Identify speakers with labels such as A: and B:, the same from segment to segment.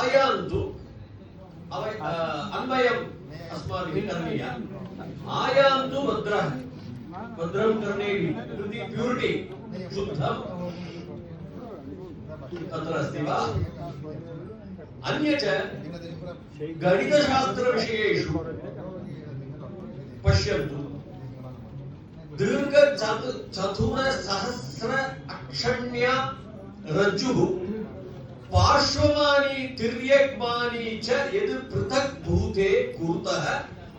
A: आयान्तु अन्वयम् अस्माभिः करणीयः आयान्तु भद्रः भद्रं करणीयं प्यूरिटी शुद्धं तत्र अस्ति वा अन्यच्च गणितशास्त्रविषयेषु पश्यन्तु दीर्घ चतुर सहस्र अक्षण्या रज्जुः पार्श्वमानी तिर्यक्मानी च यद् पृथक् भूते कुरुतः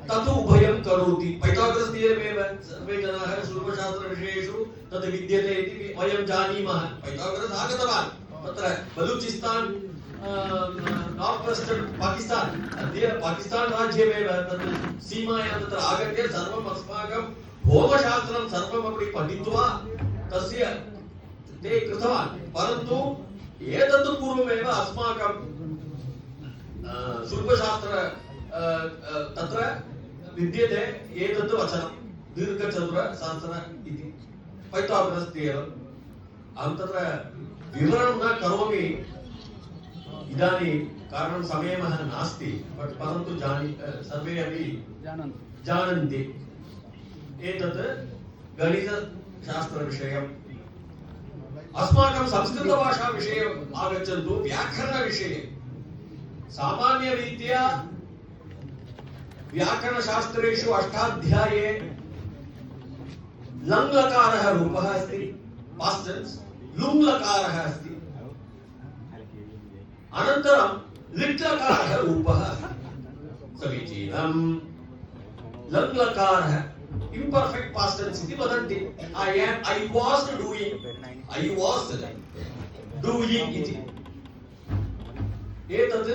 A: तत् उभयं करोति पैथागोरस् थियरमेव सर्वे जनाः सुलभशास्त्रविषयेषु तत् विद्यते इति वयं जानीमः पैथागोरस् आगतवान् तत्र बलूचिस्तान् नॉर्थ वेस्टर्न पाकिस्तान अद्य पाकिस्तान राज्यमेव तत् सीमायां तत्र आगत्य सर्वम् अस्माकं होमशास्त्रं सर्वमपि पठित्वा तस्य ते कृतवान् परन्तु एतत् पूर्वमेव अस्माकं शुल्कशास्त्र तत्र विद्यते एतत् वचनं दीर्घचतुर सहस्र इति पैथागोरस् थियरम् अहं तत्र विवरणं न करोमि इदानीं कारणं समयः नास्ति परन्तु सर्वे अपि जानन्ति एतत् गणितशास्त्रविषयम् अस्माकं संस्कृतभाषाविषये आगच्छन्तु व्याकरणविषये सामान्यरीत्या व्याकरणशास्त्रेषु अष्टाध्याये लङ् लकारः रूपः अस्ति पास्ट टेन्स् लुङ् लकारः अस्ति अनन्तरं लिट् लकारः रूपः समीचीनं लङ् लकारः imperfect past tense इति वदन्ति I was doing इति एतत्